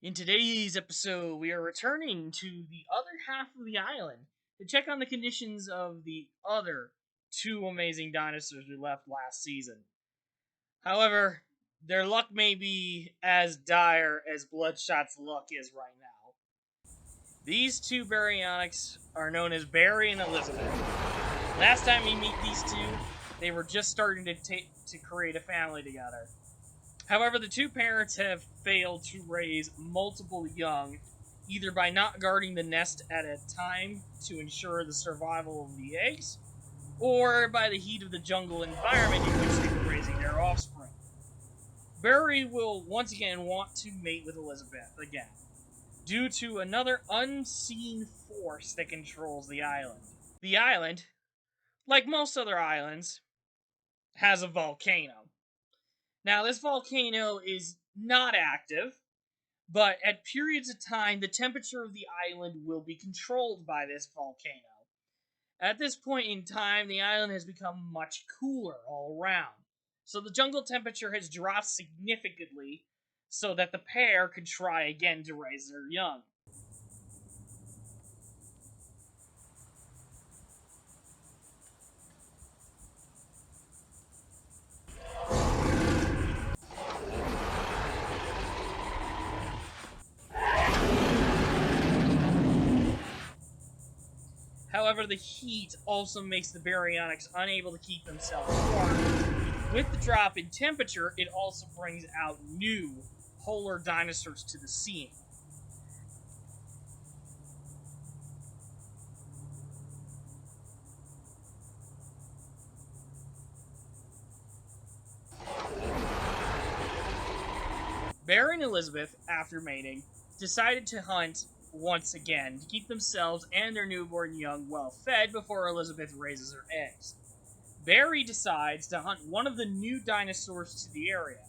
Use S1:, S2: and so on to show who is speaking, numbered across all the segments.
S1: In today's episode, we are returning to the other half of the island to check on the conditions of the other two amazing dinosaurs we left last season. However, their luck may be as dire as Bloodshot's luck is right now. These two baryonyx are known as Bary and Elizabeth. Last time we meet these two, they were just starting to create a family together. However, the two parents have failed to raise multiple young, either by not guarding the nest at a time to ensure the survival of the eggs, or by the heat of the jungle environment in which they were raising their offspring. Bary will once again want to mate with Elizabeth again, due to another unseen force that controls the island. The island, like most other islands, has a volcano. Now, this volcano is not active, but at periods of time, the temperature of the island will be controlled by this volcano. At this point in time, the island has become much cooler all around, so the jungle temperature has dropped significantly so that the pair could try again to raise their young. However, the heat also makes the baryonyx unable to keep themselves warm. With the drop in temperature, it also brings out new polar dinosaurs to the scene. Bary and Elizabeth, after mating, decided to hunt once again to keep themselves and their newborn young well fed before Elizabeth raises her eggs. Bary decides to hunt one of the new dinosaurs to the area,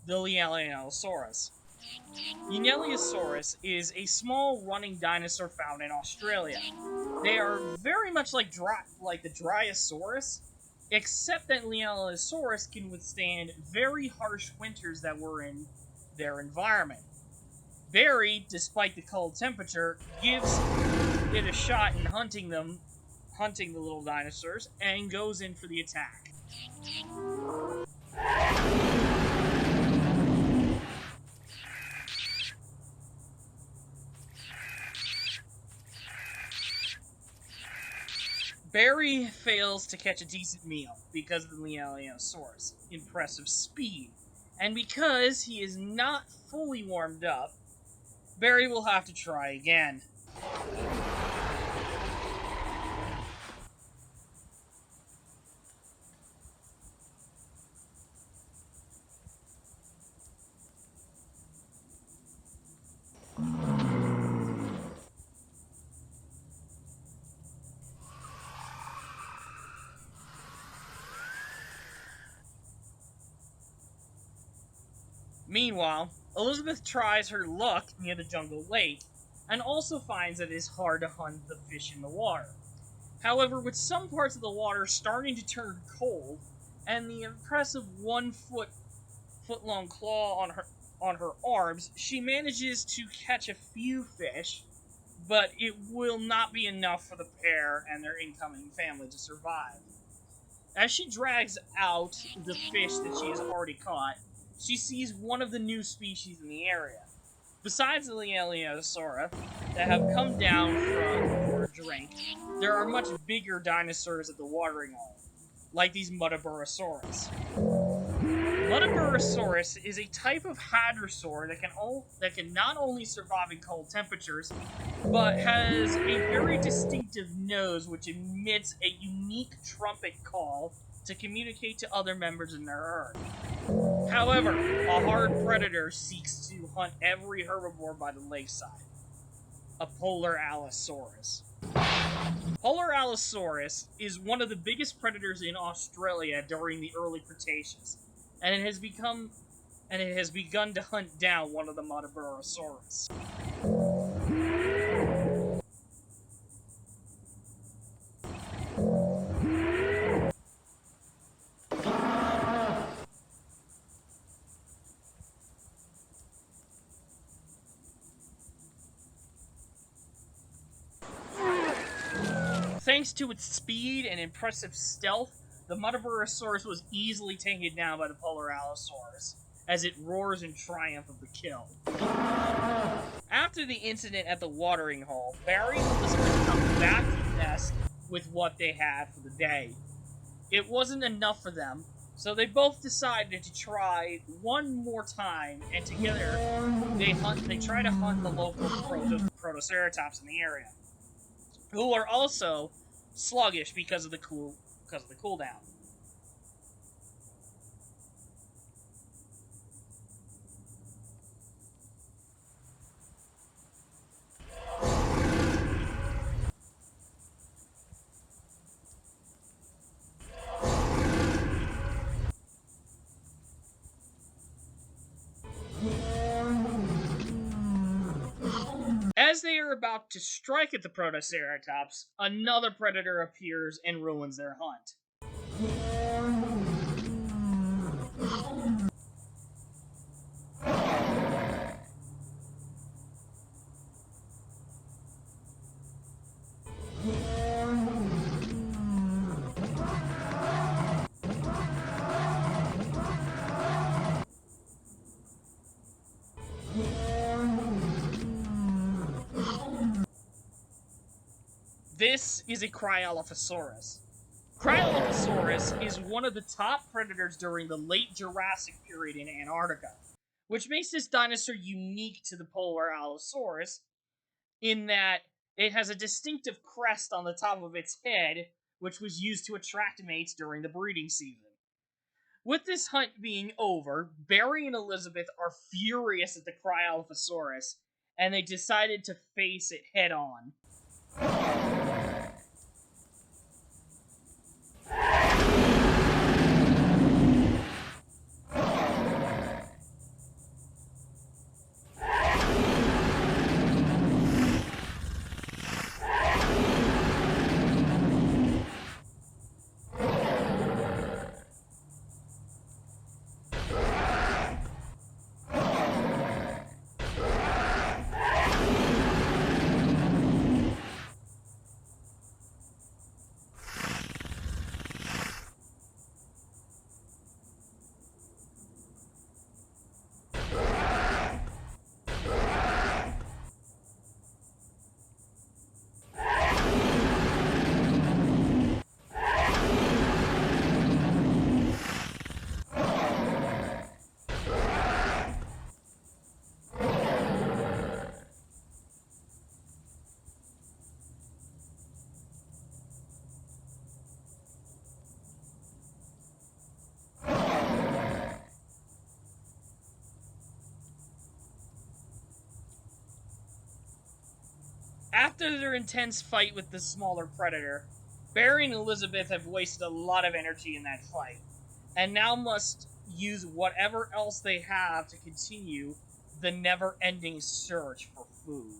S1: the Lieliosaurus. Lieliosaurus is a small running dinosaur found in Australia. They are very much like the Dryosaurus, except that Lieliosaurus can withstand very harsh winters that were in their environment. Bary, despite the cold temperature, gives it a shot in hunting the little dinosaurs, and goes in for the attack. Bary fails to catch a decent meal because of the Lieliosaurus' impressive speed, and because he is not fully warmed up, Bary will have to try again. Meanwhile, Elizabeth tries her luck near the jungle lake, and also finds that it is hard to hunt the fish in the water. However, with some parts of the water starting to turn cold, and the impressive 1 foot long claw on her arms, she manages to catch a few fish, but it will not be enough for the pair and their incoming family to survive. As she drags out the fish that she has already caught, she sees one of the new species in the area. Besides the Lieliosaurus that have come down for a drink, there are much bigger dinosaurs at the watering hole, like these Muttaburrasaurus. Muttaburrasaurus is a type of hadrosaur that can not only survive in cold temperatures, but has a very distinctive nose which emits a unique trumpet call to communicate to other members in their herd. However, a hard predator seeks to hunt every herbivore by the lakeside. A polar Allosaurus. Polar Allosaurus is one of the biggest predators in Australia during the early Cretaceous, and it has begun to hunt down one of the Muttaburrasaurus. Thanks to its speed and impressive stealth, the Muttaburrasaurus was easily taken down by the Polar Allosaurus, as it roars in triumph of the kill. After the incident at the watering hole, Bary and Elizabeth come back to the nest with what they had for the day. It wasn't enough for them, so they both decided to try one more time, and together they try to hunt the local Protoceratops in the area, who are also sluggish because of the cooldown. As they are about to strike at the Protoceratops, another predator appears and ruins their hunt. This is a Cryolophosaurus. Cryolophosaurus is one of the top predators during the late Jurassic period in Antarctica, which makes this dinosaur unique to the Polar Allosaurus in that it has a distinctive crest on the top of its head, which was used to attract mates during the breeding season. With this hunt being over, Bary and Elizabeth are furious at the Cryolophosaurus, and they decided to face it head on. After their intense fight with the smaller predator, Bary and Elizabeth have wasted a lot of energy in that fight, and now must use whatever else they have to continue the never-ending search for food.